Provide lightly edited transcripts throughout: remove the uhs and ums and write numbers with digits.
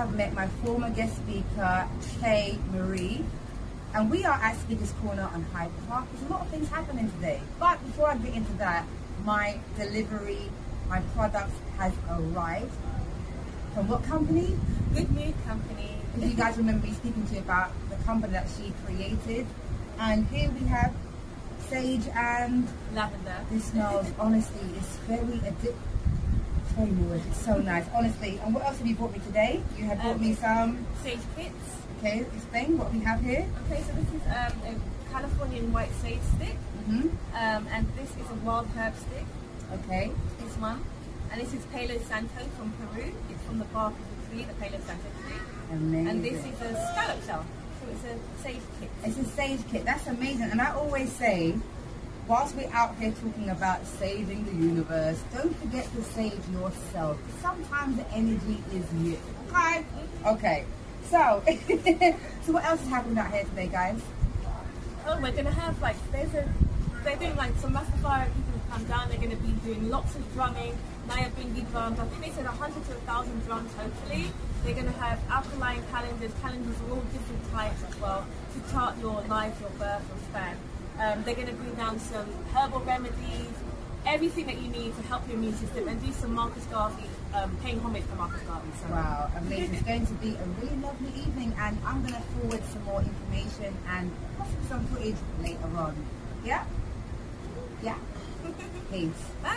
have met my former guest speaker, Kay Marie. And we are at Speaker's Corner on Hyde Park. There's a lot of things happening today. But before I get into that, my delivery, my product has arrived. From what company? Good Mood Company. If you guys remember me speaking to you about the company that she created. And here we have sage and lavender. This smells, honestly, it's very addictive. Very mood. It's so nice, honestly. And what else have you brought me today? You have brought me some sage kits. Okay, explain what we have here. Okay, so this is a Californian white sage stick. And this is a wild herb stick. Okay. This one. And this is Palo Santo from Peru. It's from the bark of the tree, the Palo Santo tree. Amazing. And this is a scallop shell. So it's a sage kit. It's a sage kit. That's amazing. And I always say, whilst we're out here talking about saving the universe, don't forget to save yourself. Sometimes the energy is you. Okay? Okay. So, so what else is happening out here today, guys? Oh, we're going to have they're doing like some Rastafari people come down, they're going to be doing lots of drumming, Naya Bingi drums, I think they said 100 to 1,000 drums hopefully. They're going to have alkaline calendars of all different types as well, to chart your life, your birth, your span. They're going to bring down some herbal remedies, everything that you need to help your immune system, and do some Marcus Garvey, paying homage to Marcus Garvey. So. Wow, amazing. It's going to be a really lovely evening, and I'm going to forward some more information and possibly some footage later on. Yeah? Yeah. Peace. Bye.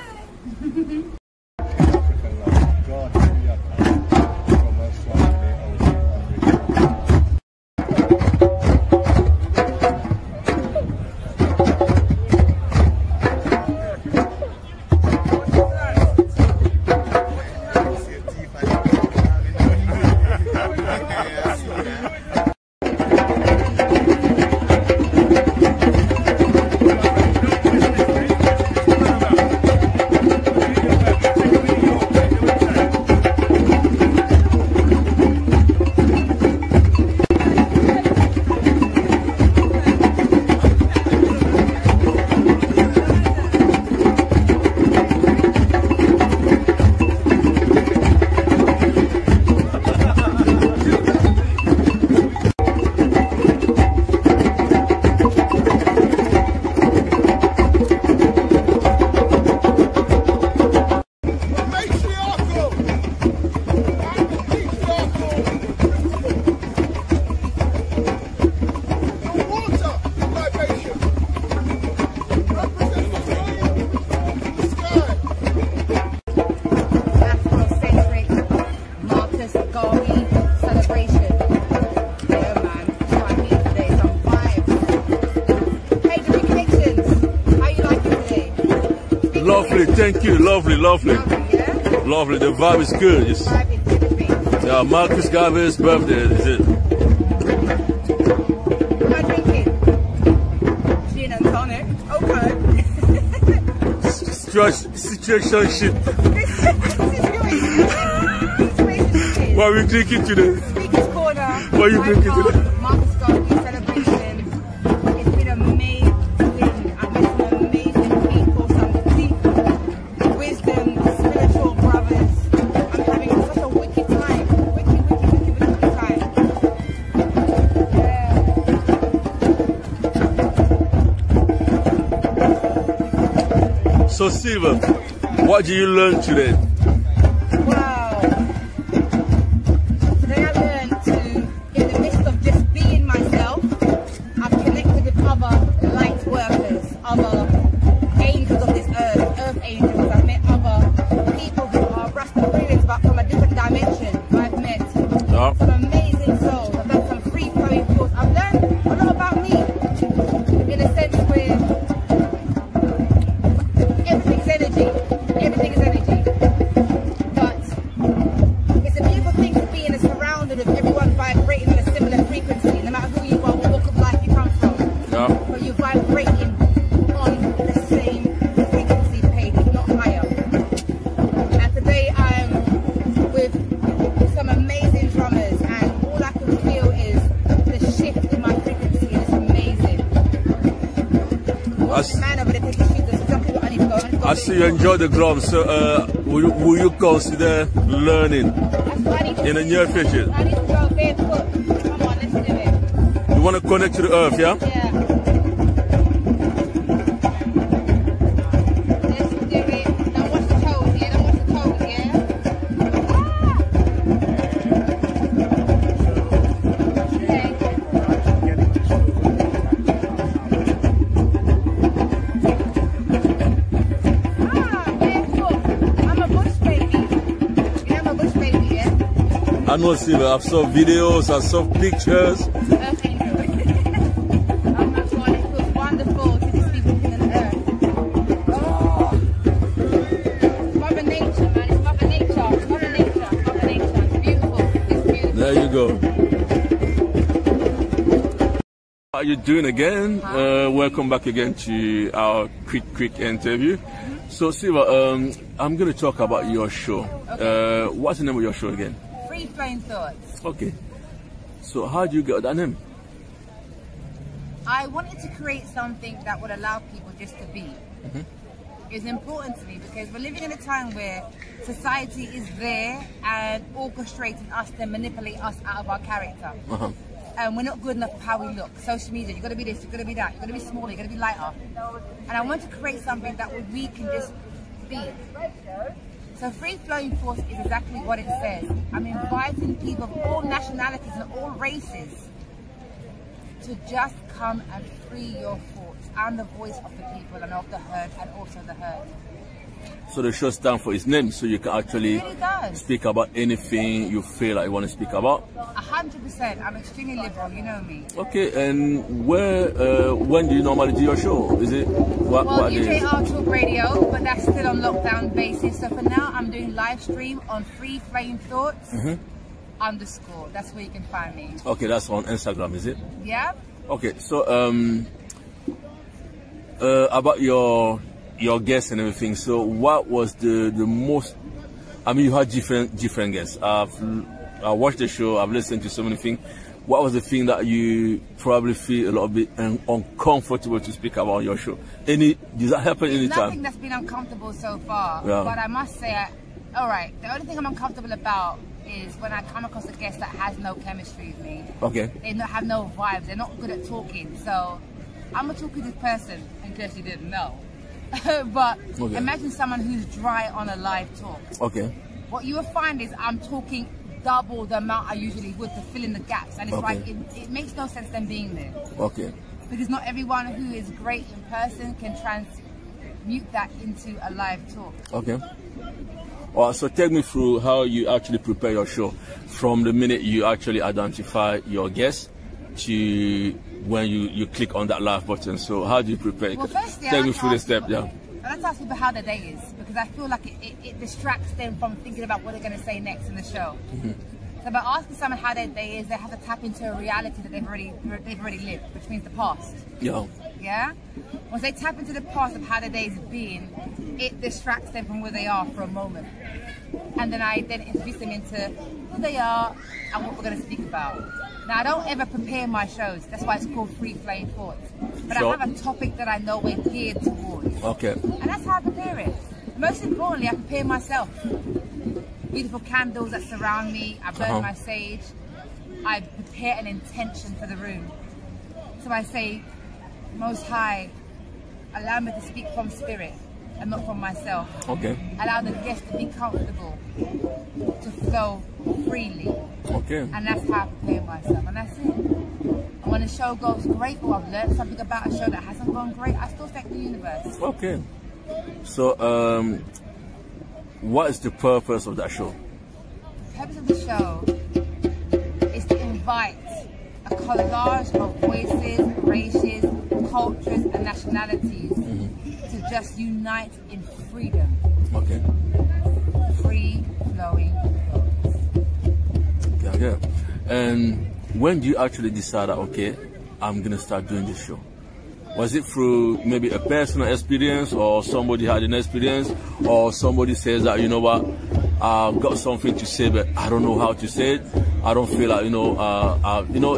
Lovely, thank you. Lovely. Lovely, yeah? Lovely, the vibe is good. It's, yeah, Marcus Garvey's birthday, is it? What am I drinking? Gin and tonic. Okay. Situationship. What are we drinking today? Speaker's Corner. What are you drinking today? Marcus Garvey celebration. It's been amazing. I've met some amazing people, some deep wisdom, spiritual brothers. I'm having such a wicked time. Wicked time. Yeah. So, Silver, what did you learn today? Wow. Today I learned to, in the midst of just being myself, I've connected with other light workers, other angels of this earth angels. I've met other people who are Rastafarians but from a different dimension. I've met some amazing souls. I've done some free-flowing thoughts. I've learned a lot about me, in a sense where everything's energy. Everything is energy. So you enjoy the drum. So will you consider learning in the near future? I need to go barefoot. Come on, let's do it. You want to connect to the earth, yeah? Yeah. Let's do it. Now watch the toes, yeah? Now watch the toes, yeah? I know, Steve. I saw videos, I saw pictures. Okay. Oh my God, it feels wonderful to just be walking on the earth. Oh. Mother nature, man. It's Mother nature. Mother nature. Mother nature. It's beautiful. It's beautiful. There you go. How are you doing again? Welcome back again to our quick interview. So, Siva, I'm going to talk about your show. Okay. What's the name of your show again? Free flowing thoughts. Okay. So how do you get that name? I wanted to create something that would allow people just to be. It's important to me because we're living in a time where society is there and orchestrating us to manipulate us out of our character. And we're not good enough for how we look. Social media, you've got to be this, you've got to be that, you've got to be smaller, you've got to be lighter. And I want to create something that we can just be. So Free Flowing Force is exactly what it says. I'm inviting people of all nationalities and all races to just come and free your thoughts. I'm the voice of the people and of the herd and also the herd. So the show stands for its name, so you can actually speak about anything you feel like you want to speak about. 100%. I'm extremely liberal, you know me. Okay, and when do you normally do your show? Is it what usually I'll talk radio, but that's still on lockdown basis. So for now, I'm doing live stream on Free Flowing Thoughts _ That's where you can find me. Okay, that's on Instagram, is it? Yeah. Okay, so about your guests and everything. So what was the most? I mean, you had different guests. I watched the show. I've listened to so many things. What was the thing that you probably feel a little bit uncomfortable to speak about on your show? Does that happen anytime? Nothing that's been uncomfortable so far. Yeah. But I must say, all right. The only thing I'm uncomfortable about is when I come across a guest that has no chemistry with me. Okay. They have no vibes. They're not good at talking. So I'm a talkative person, in case you didn't know. But imagine someone who's dry on a live talk. Okay. What you will find is I'm talking double the amount I usually would to fill in the gaps, and it's like it makes no sense them being there. Okay. Because not everyone who is great in person can transmute that into a live talk. Okay. So take me through how you actually prepare your show from the minute you actually identify your guests to when you click on that live button. So how do you prepare? Well, firstly, take me through the step. I like to ask people how their day is, because I feel like it distracts them from thinking about what they're going to say next in the show. So by asking someone how their day is, they have to tap into a reality that they've already lived, which means the past. Yeah. Once they tap into the past of how their day is being, it distracts them from where they are for a moment. And then I introduce them into who they are and what we're going to speak about. Now, I don't ever prepare my shows. That's why it's called Free Flowing Thoughts. But I have a topic that I know we're geared towards. Okay. And that's how I prepare it. Most importantly, I prepare myself. Beautiful candles that surround me. I burn my sage. I prepare an intention for the room. So I say, Most High, allow me to speak from spirit and not from myself. Okay. Allow the guest to be comfortable, to flow freely. Okay. And that's how I prepare myself, and that's it. And when a show goes great, or I've learned something about a show that hasn't gone great, I still thank the universe. Okay. So, what is the purpose of that show? The purpose of the show is to invite a collage of voices, races, cultures, and nationalities to just unite in freedom. Okay. Free flowing thoughts. Yeah. And when do you actually decide that, okay, I'm going to start doing this show? Was it through maybe a personal experience, or somebody had an experience, or somebody says that, you know what, I've got something to say, but I don't know how to say it. I don't feel like,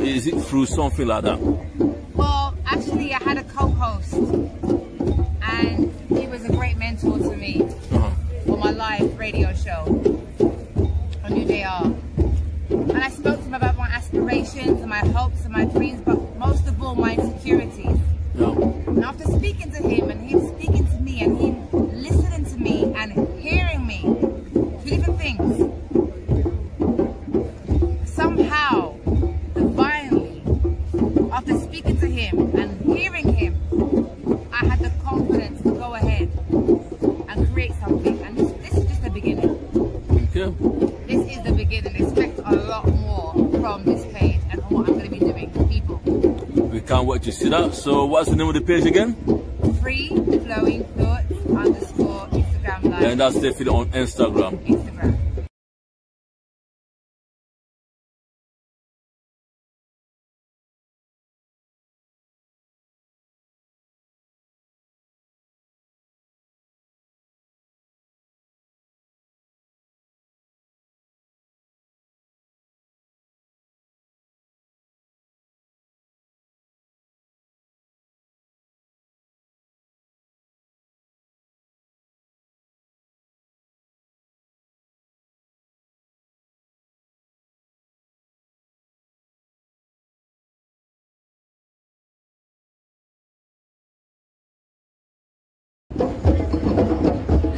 is it through something like that? Well, actually, I had a co-host, and he was a great mentor to me. live radio show on UJR. And I spoke to him about my aspirations and my hopes and my dreams, but most of all, my insecurities. Yeah. And after speaking to him and him speaking to me and him listening to me and hearing me, two different things. Somehow, divinely, after speaking to him and hearing him, I had the confidence to go ahead and create something. And this is just the beginning. Okay. This is the beginning. Expect a lot more from this page and from what I'm going to be doing for people. We can't wait to see that. So what's the name of the page again? Free Flowing Thoughts _ Instagram Live. And that's definitely on Instagram. Instagram.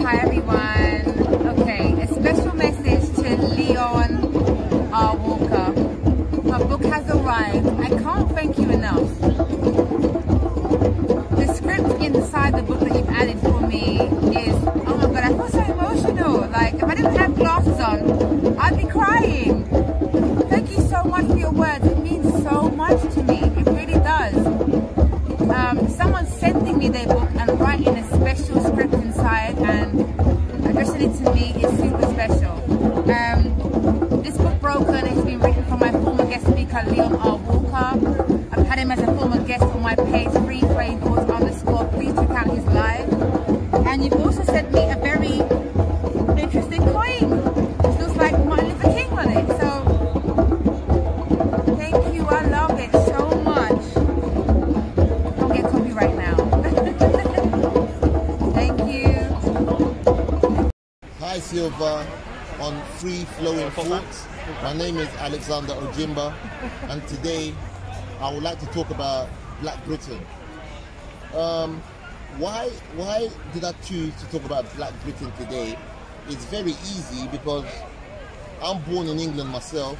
Hi everyone. Okay, a special message to Leon R. Walker. My book has arrived. I can't thank you enough. The script inside the book that you've added for me is, oh my god, I feel so emotional. Like, if I didn't have glasses on, I'd be crying. Thank you so much for your words. It means so much to me. It really does. Someone sending me their book and writing a special script inside and addressing it to me is super special. This book, Broken, has been written for my former guest speaker, Leon R. Walker. I've had him as a former guest on my page, Free Flowing Thoughts _ Please check out his live. And you've also sent me a very interesting coin. It looks like Martin Luther King on it. So, thank you. I love it so much. Don't get copyright now. Thank you. Hi Silva on Free Flowing Thoughts. My name is Alexander Ojimba, and today I would like to talk about Black Britain. Why did I choose to talk about Black Britain today? It's very easy because I'm born in England myself,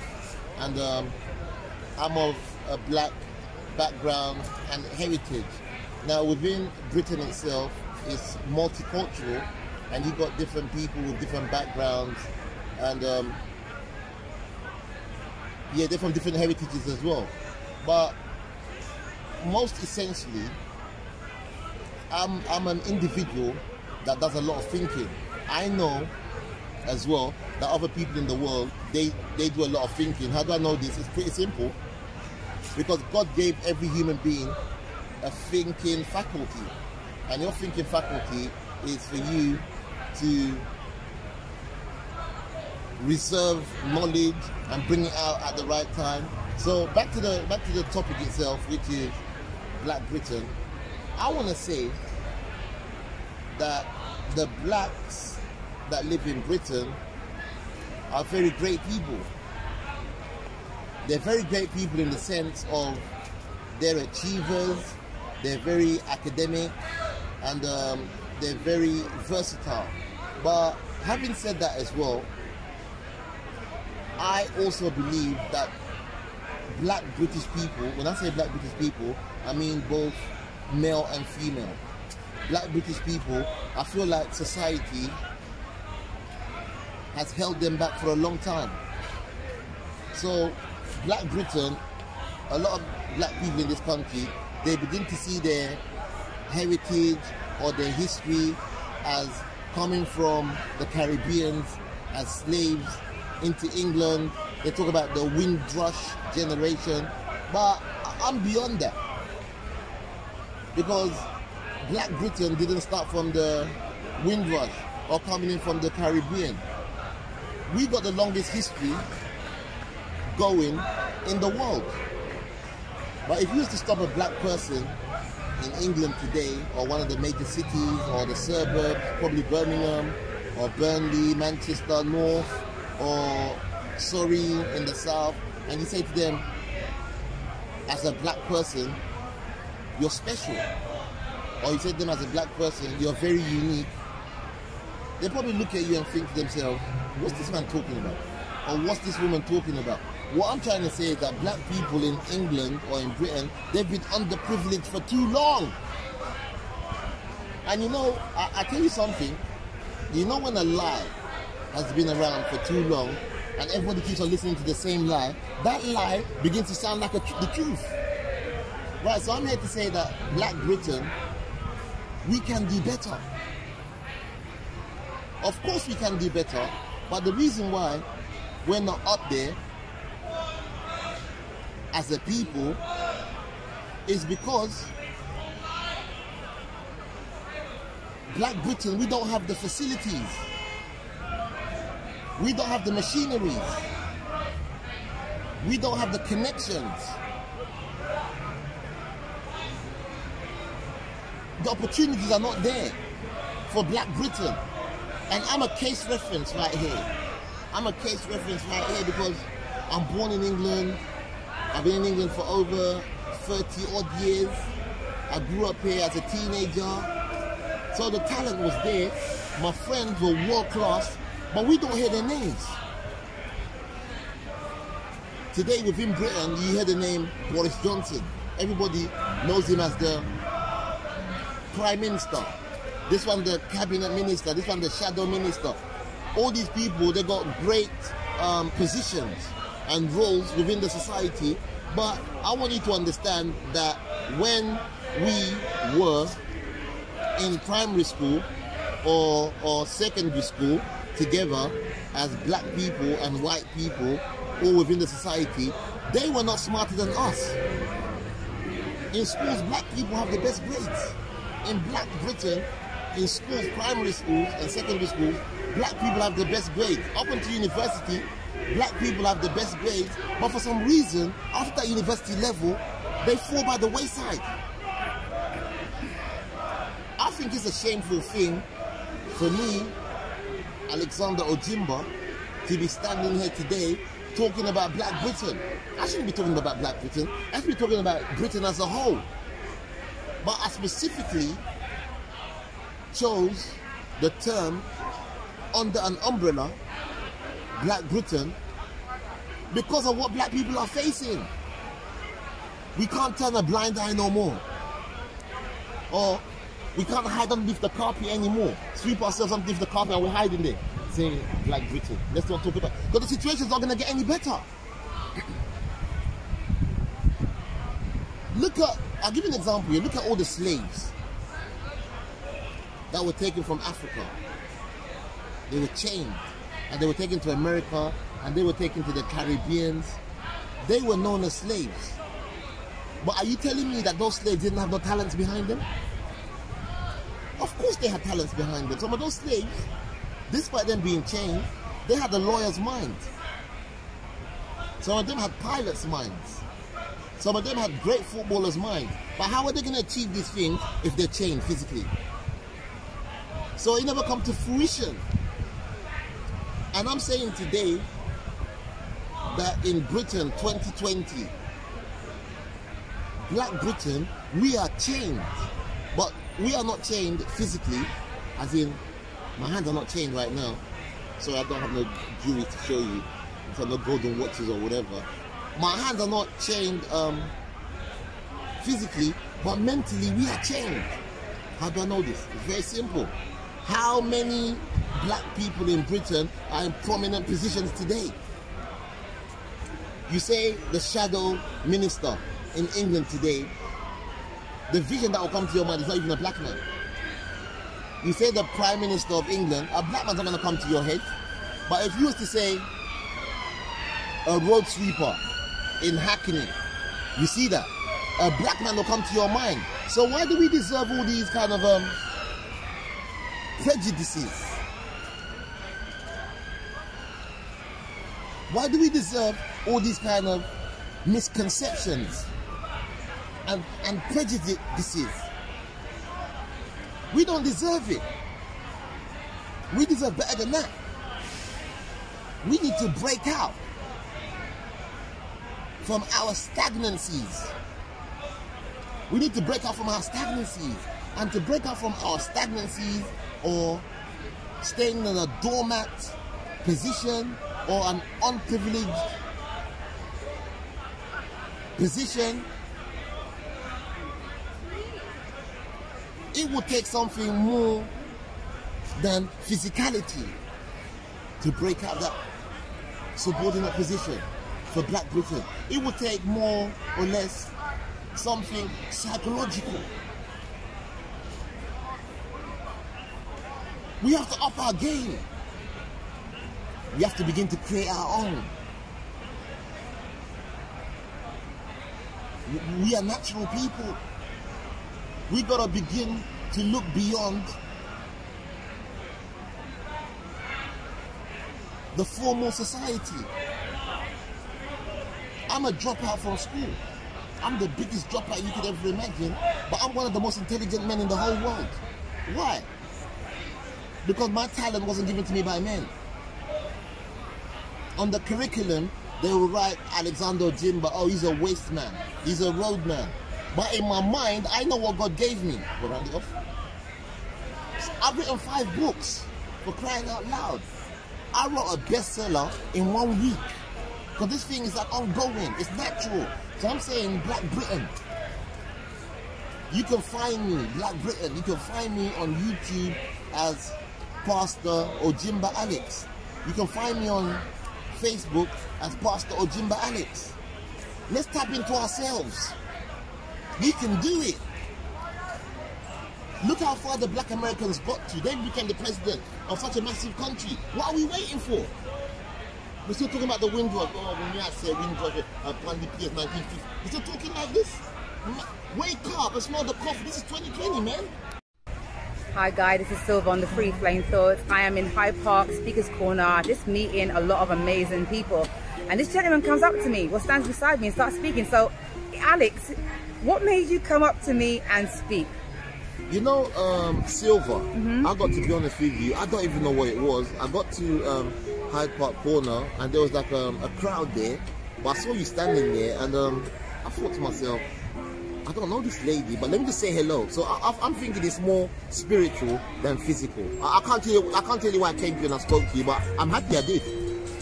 and I'm of a black background and heritage. Now within Britain itself, it's multicultural, and you've got different people with different backgrounds, and yeah, they're from different heritages as well. But most essentially, I'm an individual that does a lot of thinking. I know as well that other people in the world, they do a lot of thinking. How do I know this? It's pretty simple. Because God gave every human being a thinking faculty. And your thinking faculty is for you to reserve knowledge and bring it out at the right time. So back to the topic itself, which is Black Britain. I want to say that the blacks that live in Britain are very great people. They're very great people in the sense of they're achievers, they're very academic, and they're very versatile. But having said that as well, I also believe that black British people, when I say black British people, I mean both male and female. Black British people, I feel like society has held them back for a long time. So Black Britain, a lot of black people in this country, they begin to see their heritage or their history as coming from the Caribbeans as slaves into England. They talk about the Windrush generation, but I'm beyond that, because Black Britain didn't start from the Windrush or coming in from the Caribbean. We got the longest history going in the world. But if you used to stop a black person in England today, or one of the major cities or the suburbs, probably Birmingham, or Burnley, Manchester North, or Surrey in the south, and you say to them, as a black person, you're special, or you say to them as a black person, you're very unique, they probably look at you and think to themselves, what's this man talking about? Or what's this woman talking about? What I'm trying to say is that black people in England or in Britain, they've been underprivileged for too long. And you know, I tell you something, you know, when a lie has been around for too long and everybody keeps on listening to the same lie, that lie begins to sound like the truth. Right, so I'm here to say that Black Britain, we can do better. Of course we can do better, but the reason why we're not up there as a people is because Black Britain, we don't have the facilities, we don't have the machineries, we don't have the connections, the opportunities are not there for Black Britain. And I'm a case reference right here. I'm a case reference right here because I'm born in England. I've been in England for over 30 odd years. I grew up here as a teenager. So the talent was there. My friends were world class, but we don't hear their names. Today within Britain, you hear the name Boris Johnson. Everybody knows him as the Prime Minister. This one the Cabinet Minister, this one the Shadow Minister. All these people, they got great positions and roles within the society, but I want you to understand that when we were in primary school or secondary school together as black people and white people all within the society, they were not smarter than us. In schools, black people have the best grades. In Black Britain, in schools, primary schools and secondary schools, black people have the best grades. Up until university, black people have the best grades, but for some reason, after university level, they fall by the wayside. I think it's a shameful thing for me, Alexander Ojimba, to be standing here today talking about Black Britain. I shouldn't be talking about Black Britain. I should be talking about Britain as a whole. But I specifically chose the term under an umbrella, Black Britain, because of what black people are facing. We can't turn a blind eye no more. Or we can't hide underneath the carpet anymore. Sweep ourselves underneath the carpet and we're hiding there, saying Black Britain. Let's not talk about it. Because the situation's not going to get any better. Look at, I'll give you an example here. Look at all the slaves that were taken from Africa. They were chained and they were taken to America and they were taken to the Caribbeans. They were known as slaves. But are you telling me that those slaves didn't have no talents behind them? Of course they had talents behind them. Some of those slaves, despite them being chained, they had a lawyer's mind. Some of them had pilot's minds. Some of them had great footballers' minds. But how are they going to achieve these things if they're chained physically? So it never come to fruition. And I'm saying today that in Britain 2020, Black Britain, we are chained. But we are not chained physically, as in, my hands are not chained right now. So I don't have no jewelry to show you. So no golden watches or whatever. My hands are not chained physically, but mentally we are chained. How do I know this? It's very simple. How many black people in Britain are in prominent positions today? You say the shadow minister in England today, the vision that will come to your mind is not even a black man. You say the Prime Minister of England, a black man's not going to come to your head. But if you was to say a road sweeper in Hackney, you see that, a black man will come to your mind. So why do we deserve all these kind of prejudices? Why do we deserve all these kind of misconceptions and prejudices? We don't deserve it. We deserve better than that. We need to break out from our stagnancies. We need to break out from our stagnancies. And to break out from our stagnancies or staying in a doormat position or an unprivileged position, it will take something more than physicality to break out that subordinate position for Black Britain. It will take more or less something psychological. We have to up our game. We have to begin to create our own. We are natural people. We gotta begin to look beyond the formal society. I'm a dropout from school. I'm the biggest dropout you could ever imagine, but I'm one of the most intelligent men in the whole world. Why? Because my talent wasn't given to me by men. On the curriculum, they will write Alexander Jimba, oh, he's a waste man, he's a road man. But in my mind, I know what God gave me. We'll round it off. I've written 5 books, for crying out loud. I wrote a bestseller in 1 week. Because this thing is like ongoing, it's natural. So I'm saying Black Britain. You can find me, Black Britain, you can find me on YouTube as Pastor Ojimba Alex. You can find me on Facebook as Pastor Ojimba Alex. Let's tap into ourselves. We can do it. Look how far the Black Americans got to. They became the president of such a massive country. What are we waiting for? We're still talking about the Windrush. Oh, when I say Windrush, Pandy Piers 1950. We're still talking like this? Wake up and smell the coffee. This is 2020, man. Hi guys, this is Silva on the Free Flame Thoughts. I am in Hyde Park, Speaker's Corner, just meeting a lot of amazing people. And this gentleman comes up to me, stands beside me and starts speaking. So, Alex, what made you come up to me and speak? You know, Silva, I got to be honest with you, I don't even know what it was. I got to Hyde Park Corner and there was like a crowd there. But I saw you standing there and I thought to myself, I don't know this lady, but let me just say hello. So I'm thinking it's more spiritual than physical. I can't tell you why I came to you and I spoke to you, but I'm happy I did.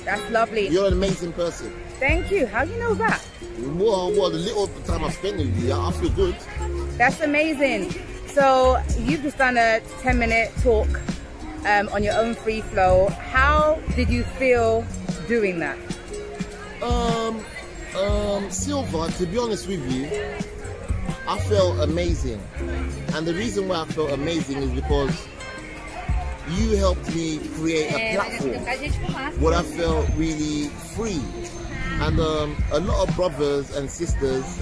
That's lovely. You're an amazing person. Thank you. How do you know that? Well, the little time I spent with you, I feel good. That's amazing. So you've just done a 10-minute talk on your own free flow. How did you feel doing that? Silva, to be honest with you, I felt amazing. And the reason why I felt amazing is because you helped me create a platform where I felt really free. And a lot of brothers and sisters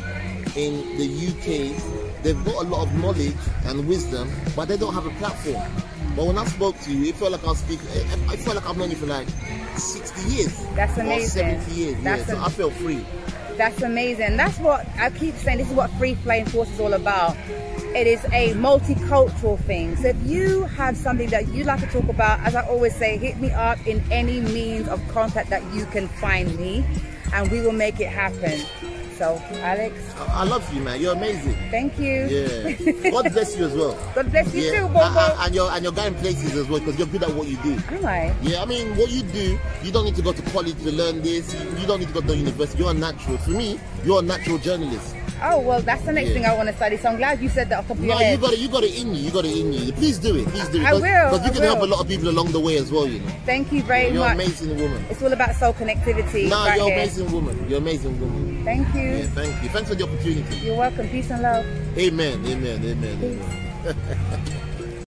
in the UK, they've got a lot of knowledge and wisdom, but they don't have a platform. But when I spoke to you, it felt like I was speaking, I felt like I've known you for like 60 years. That's amazing. Or 70 years, yeah. So I felt free. That's amazing. That's what I keep saying. This is what Free Flame Force is all about. It is a multicultural thing. So if you have something that you'd like to talk about, as I always say, hit me up in any means of contact that you can find me, and we will make it happen. So, Alex, I love you, man. You're amazing. Thank you. Yeah. God bless you as well. God bless you too, Bobo. And you're going places as well because you're good at what you do. Am I? Yeah, I mean, what you do, you don't need to go to college to learn this. You don't need to go to university. You're a natural. For me, you're a natural journalist. Oh, well, that's the next thing I want to study. So I'm glad you said that off the top of your head. No, you got it in you. You got it in you. Please do it. Please do it. I will. Because you can help a lot of people along the way as well, you know. Thank you very much. You're an amazing woman. It's all about soul connectivity. No, right you're an here. amazing woman. You're an amazing woman. Thank you. Yeah, thank you. Thanks for the opportunity. You're welcome. Peace and love. Amen. Amen. Amen. Amen.